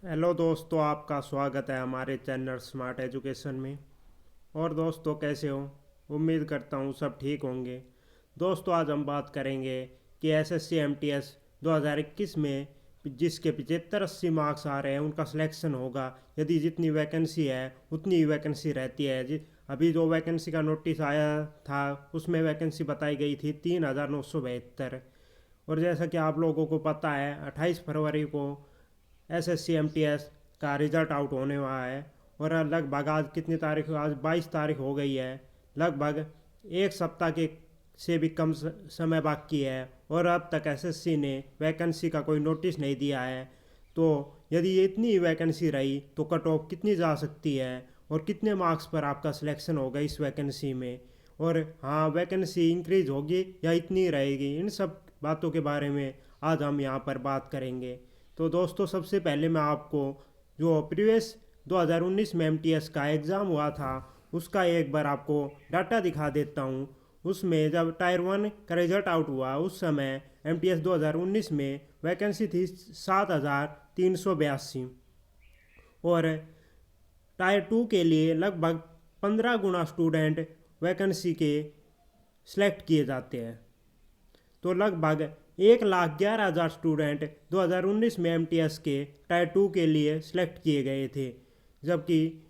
Hello दोस्तों, आपका स्वागत है हमारे चैनल स्मार्ट एजुकेशन में। और दोस्तों, कैसे हो? उम्मीद करता हूँ सब ठीक होंगे। दोस्तों, आज हम बात करेंगे कि एसएससी एमटीएस 2021 में जिसके 75-80 मार्क्स आ रहे हैं उनका सिलेक्शन होगा यदि जितनी वैकेंसी है उतनी ही वैकेंसी रहती है। अभी जो वैकेंसी का नोटिस आया था उसमें वैकेंसी बताई गई थी 3972। और जैसा कि आप लोगों को पता है, 28 फरवरी को एसएससी एमटीएस का रिज़ल्ट आउट होने वाला है। और लगभग आज कितनी तारीख, आज 22 तारीख हो गई है। लगभग एक सप्ताह के से भी कम समय बाकी है और अब तक एसएससी ने वैकेंसी का कोई नोटिस नहीं दिया है। तो यदि ये इतनी वैकेंसी रही तो कट ऑफ कितनी जा सकती है और कितने मार्क्स पर आपका सिलेक्शन होगा इस वैकेंसी में। और हाँ, वैकेंसी इंक्रीज होगी या इतनी रहेगी, इन सब बातों के बारे में आज हम यहाँ पर बात करेंगे। तो दोस्तों, सबसे पहले मैं आपको जो प्रीवियस 2019 में एमटीएस का एग्ज़ाम हुआ था उसका एक बार आपको डाटा दिखा देता हूँ। उसमें जब टायर 1 का रिजल्ट आउट हुआ उस समय एमटीएस 2019 में वैकेंसी थी 7382। और टायर 2 के लिए लगभग 15 गुना स्टूडेंट वैकेंसी के सिलेक्ट किए जाते हैं। तो लगभग 1,11,000 स्टूडेंट 2019 में एमटीएस के टायर 2 के लिए सिलेक्ट किए गए थे, जबकि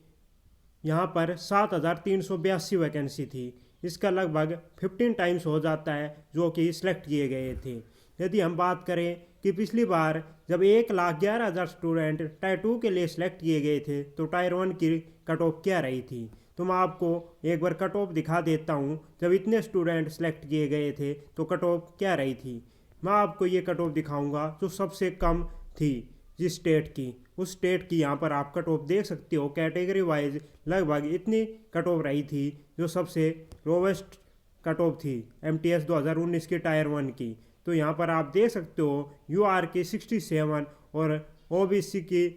यहाँ पर 7,382 वैकेंसी थी। इसका लगभग 15 टाइम्स हो जाता है जो कि सिलेक्ट किए गए थे। यदि हम बात करें कि पिछली बार जब 1,11,000 स्टूडेंट टायर 2 के लिए सिलेक्ट किए गए थे तो टायर 1 की कट ऑफ क्या रही थी, तो मैं आपको एक बार कट ऑफ दिखा देता हूँ। जब इतने स्टूडेंट सेलेक्ट किए गए थे तो कट ऑफ क्या रही थी। मैं आपको ये कट ऑफ दिखाऊंगा जो सबसे कम थी जिस स्टेट की, उस स्टेट की यहाँ पर आप कट ऑफ देख सकते हो। कैटेगरी वाइज लगभग इतनी कट ऑफ रही थी जो सबसे लोवेस्ट कट ऑफ थी एमटीएस 2019 के टायर 1 की। तो यहाँ पर आप देख सकते हो यूआर की 67 और ओबीसी की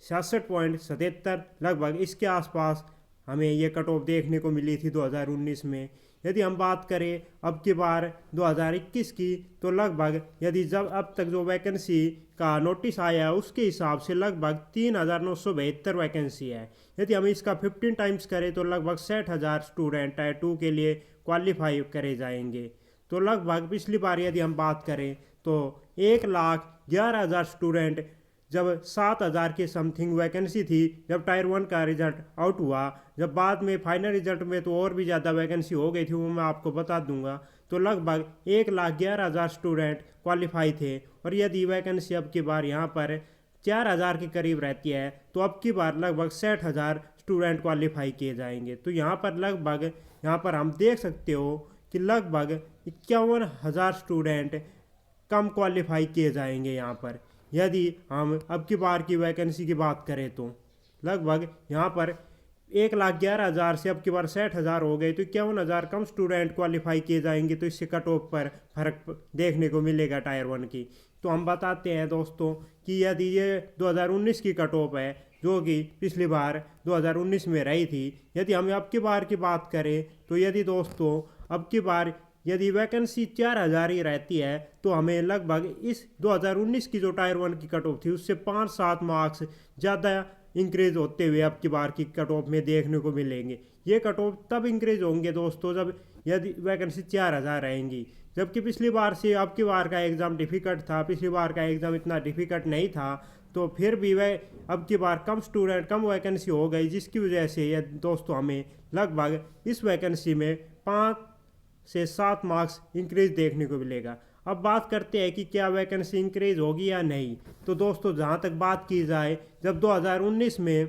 66.77, लगभग इसके आसपास हमें ये कट ऑफ देखने को मिली थी 2019 में। यदि हम बात करें अब की बार 2021 की, तो लगभग यदि जब अब तक जो वैकेंसी का नोटिस आया है उसके हिसाब से लगभग 3,972 वैकेंसी है। यदि हम इसका 15 टाइम्स करें तो लगभग 60,000 स्टूडेंट टायर 2 के लिए क्वालिफाई करे जाएंगे। तो लगभग पिछली बार यदि हम बात करें तो 1,11,000 स्टूडेंट जब 7,000 के समथिंग वैकेंसी थी जब टायर 1 का रिजल्ट आउट हुआ। जब बाद में फाइनल रिजल्ट में तो और भी ज़्यादा वैकेंसी हो गई थी, वो मैं आपको बता दूंगा। तो लगभग 1,11,000 स्टूडेंट क्वालिफाई थे। और यदि वैकेंसी अब की बार यहाँ पर 4,000 के करीब रहती है तो अब की बार लगभग 60,000 स्टूडेंट क्वालिफाई किए जाएंगे। तो यहाँ पर लगभग, यहाँ पर हम देख सकते हो कि लगभग 51,000 स्टूडेंट कम क्वालिफाई किए जाएंगे यहाँ पर। यदि हम अब की बार की वैकेंसी की बात करें तो लगभग यहाँ पर 1,11,000 से अब की बार 60,000 हो गए, तो 51,000 कम स्टूडेंट क्वालिफाई किए जाएंगे। तो इससे कट ऑफ पर फर्क देखने को मिलेगा टायर 1 की। तो हम बताते हैं दोस्तों कि यदि ये 2019 की कट ऑफ है जो कि पिछली बार 2019 में रही थी, यदि हम अब की बार की बात करें तो यदि दोस्तों अब की बार यदि वैकेंसी 4,000 ही रहती है तो हमें लगभग इस 2019 की जो टायर 1 की कट ऑफ थी उससे 5-7 मार्क्स ज़्यादा इंक्रीज होते हुए अब की बार की कट ऑफ में देखने को मिलेंगे। ये कट ऑफ तब इंक्रीज होंगे दोस्तों जब यदि वैकेंसी 4,000 रहेंगी, जबकि पिछली बार से अब की बार का एग्ज़ाम डिफ़िकल्ट था। पिछली बार का एग्ज़ाम इतना डिफ़िकल्ट नहीं था, तो फिर भी वह अब की बार कम स्टूडेंट कम वैकेंसी हो गई, जिसकी वजह से यह दोस्तों हमें लगभग इस वैकेंसी में 5 से 7 मार्क्स इंक्रीज देखने को मिलेगा। अब बात करते हैं कि क्या वैकेंसी इंक्रीज होगी या नहीं। तो दोस्तों, जहाँ तक बात की जाए, जब 2019 में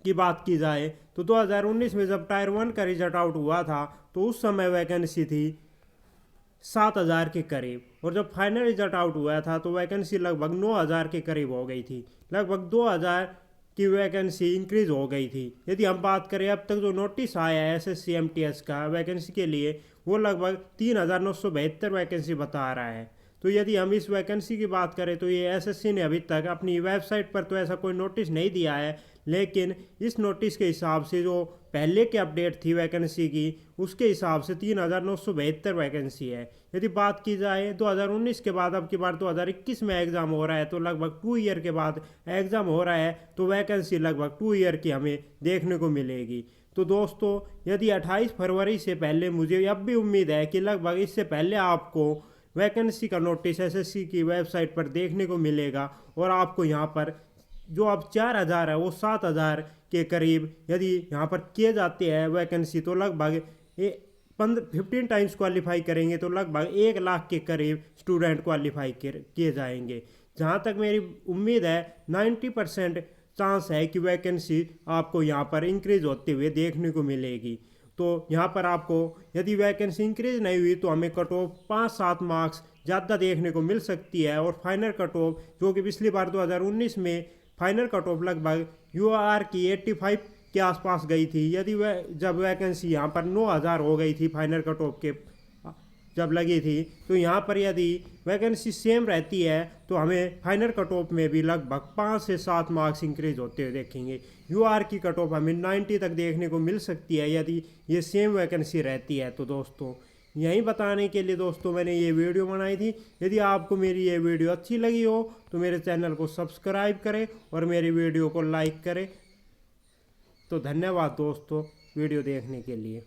की बात की जाए तो 2019 में जब टायर 1 का रिजल्ट आउट हुआ था तो उस समय वैकेंसी थी 7,000 के करीब। और जब फाइनल रिजल्ट आउट हुआ था तो वैकेंसी लगभग 9,000 के करीब हो गई थी। लगभग 2,000 की वैकेंसी इंक्रीज हो गई थी। यदि हम बात करें अब तक जो नोटिस आया है एसएससी एमटीएस का वैकेंसी के लिए, वो लगभग 3,972 वैकेंसी बता रहा है। तो यदि हम इस वैकेंसी की बात करें तो ये एसएससी ने अभी तक अपनी वेबसाइट पर तो ऐसा कोई नोटिस नहीं दिया है, लेकिन इस नोटिस के हिसाब से जो पहले की अपडेट थी वैकेंसी की उसके हिसाब से 3,972 वैकेंसी है। यदि बात की जाए 2019 के बाद, अब की बार 2021 में एग्ज़ाम हो रहा है, तो लगभग 2 ईयर के बाद एग्ज़ाम हो रहा है, तो वैकेंसी लगभग 2 ईयर की हमें देखने को मिलेगी। तो दोस्तों, यदि 28 फरवरी से पहले, मुझे अब भी उम्मीद है कि लगभग इससे पहले आपको वैकेंसी का नोटिस एसएससी की वेबसाइट पर देखने को मिलेगा, और आपको यहाँ पर जो अब 4,000 है वो 7,000 के करीब यदि यहाँ पर किए जाते हैं वैकेंसी, तो लगभग 15 टाइम्स क्वालिफाई करेंगे तो लगभग 1 लाख के करीब स्टूडेंट क्वालिफाई किए जाएंगे। जहाँ तक मेरी उम्मीद है 90% चांस है कि वैकेंसी आपको यहाँ पर इंक्रीज होते हुए देखने को मिलेगी। तो यहाँ पर आपको यदि वैकेंसी इंक्रीज नहीं हुई तो हमें कट ऑफ 5-7 मार्क्स ज़्यादा देखने को मिल सकती है, और फाइनल कट ऑफ जो कि पिछली बार 2019 में फाइनल कट ऑफ लगभग यूआर की 85 के आसपास गई थी। यदि वह जब वैकेंसी यहाँ पर 9,000 हो गई थी फाइनल कट ऑफ के जब लगी थी, तो यहाँ पर यदि वैकेंसी सेम रहती है तो हमें फाइनल कट ऑफ में भी लगभग 5 से 7 मार्क्स इंक्रीज होते हुए देखेंगे। यूआर की कट ऑफ हमें 90 तक देखने को मिल सकती है यदि ये सेम वैकेंसी रहती है। तो दोस्तों, यही बताने के लिए दोस्तों मैंने ये वीडियो बनाई थी। यदि आपको मेरी ये वीडियो अच्छी लगी हो तो मेरे चैनल को सब्सक्राइब करें और मेरी वीडियो को लाइक करें। तो धन्यवाद दोस्तों वीडियो देखने के लिए।